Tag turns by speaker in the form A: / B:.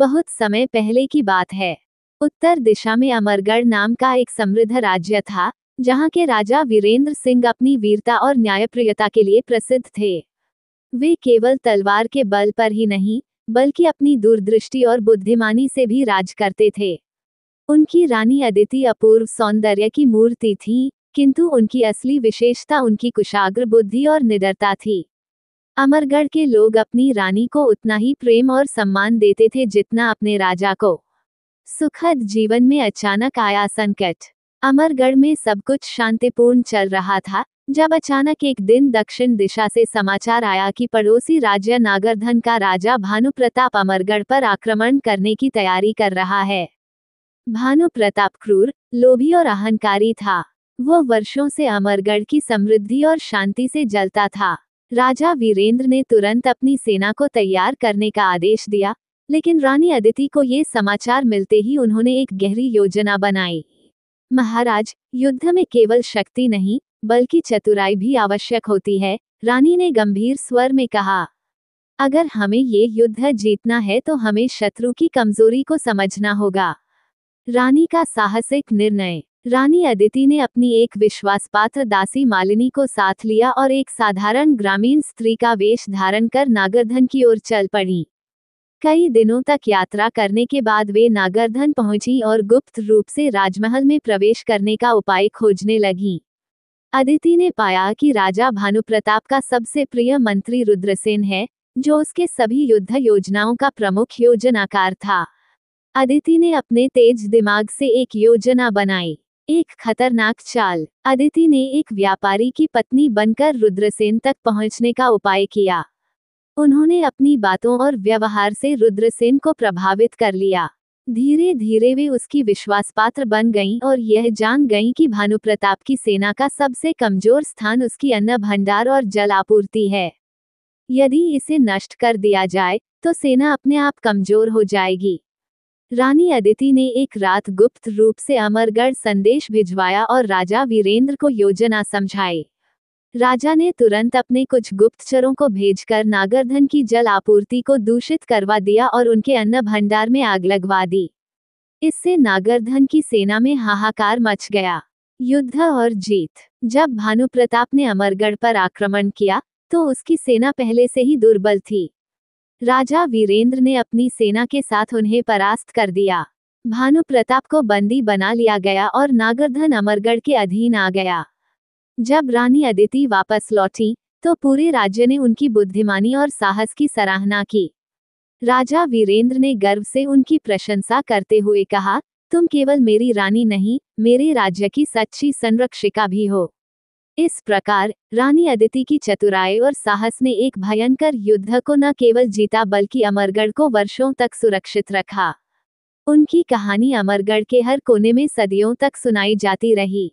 A: बहुत समय पहले की बात है। उत्तर दिशा में अमरगढ़ नाम का एक समृद्ध राज्य था, जहां के राजा वीरेंद्र सिंह अपनी वीरता और न्यायप्रियता के लिए प्रसिद्ध थे। वे केवल तलवार के बल पर ही नहीं, बल्कि अपनी दूरदृष्टि और बुद्धिमानी से भी राज करते थे। उनकी रानी अदिति अपूर्व सौंदर्य की मूर्ति थी, किंतु उनकी असली विशेषता उनकी कुशाग्र बुद्धि और निडरता थी। अमरगढ़ के लोग अपनी रानी को उतना ही प्रेम और सम्मान देते थे जितना अपने राजा को। सुखद जीवन में अचानक आया संकट। अमरगढ़ में सब कुछ शांतिपूर्ण चल रहा था, जब अचानक एक दिन दक्षिण दिशा से समाचार आया कि पड़ोसी राज्य नागरधन का राजा भानु प्रताप अमरगढ़ पर आक्रमण करने की तैयारी कर रहा है। भानु प्रताप क्रूर, लोभी और अहंकारी था। वो वर्षों से अमरगढ़ की समृद्धि और शांति से जलता था। राजा वीरेंद्र ने तुरंत अपनी सेना को तैयार करने का आदेश दिया, लेकिन रानी अदिति को ये समाचार मिलते ही उन्होंने एक गहरी योजना बनाई। महाराज, युद्ध में केवल शक्ति नहीं, बल्कि चतुराई भी आवश्यक होती है, रानी ने गंभीर स्वर में कहा। अगर हमें ये युद्ध जीतना है तो हमें शत्रु की कमजोरी को समझना होगा। रानी का साहसिक निर्णय। रानी अदिति ने अपनी एक विश्वासपात्र दासी मालिनी को साथ लिया और एक साधारण ग्रामीण स्त्री का वेश धारण कर नागरधन की ओर चल पड़ी। कई दिनों तक यात्रा करने के बाद वे नागरधन पहुंची और गुप्त रूप से राजमहल में प्रवेश करने का उपाय खोजने लगीं। अदिति ने पाया कि राजा भानु प्रताप का सबसे प्रिय मंत्री रुद्रसेन है, जो उसके सभी युद्ध योजनाओं का प्रमुख योजनाकार था। अदिति ने अपने तेज दिमाग से एक योजना बनाई, एक खतरनाक चाल। अदिति ने एक व्यापारी की पत्नी बनकर रुद्रसेन तक पहुंचने का उपाय किया। उन्होंने अपनी बातों और व्यवहार से रुद्रसेन को प्रभावित कर लिया। धीरे धीरे वे उसकी विश्वासपात्र बन गईं और यह जान गईं कि भानु प्रताप की सेना का सबसे कमजोर स्थान उसकी अन्न भंडार और जल आपूर्ति है। यदि इसे नष्ट कर दिया जाए तो सेना अपने आप कमजोर हो जाएगी। रानी अदिति ने एक रात गुप्त रूप से अमरगढ़ संदेश भिजवाया और राजा वीरेंद्र को योजना समझाई। राजा ने तुरंत अपने कुछ गुप्तचरों को भेजकर नागरधन की जल आपूर्ति को दूषित करवा दिया और उनके अन्न भंडार में आग लगवा दी। इससे नागरधन की सेना में हाहाकार मच गया। युद्ध और जीत। जब भानु प्रताप ने अमरगढ़ पर आक्रमण किया, तो उसकी सेना पहले से ही दुर्बल थी। राजा वीरेंद्र ने अपनी सेना के साथ उन्हें परास्त कर दिया। भानु प्रताप को बंदी बना लिया गया और नागरधन अमरगढ़ के अधीन आ गया। जब रानी अदिति वापस लौटी, तो पूरे राज्य ने उनकी बुद्धिमानी और साहस की सराहना की। राजा वीरेंद्र ने गर्व से उनकी प्रशंसा करते हुए कहा, तुम केवल मेरी रानी नहीं, मेरे राज्य की सच्ची संरक्षिका भी हो। इस प्रकार रानी अदिति की चतुराई और साहस ने एक भयंकर युद्ध को न केवल जीता बल्कि अमरगढ़ को वर्षों तक सुरक्षित रखा। उनकी कहानी अमरगढ़ के हर कोने में सदियों तक सुनाई जाती रही।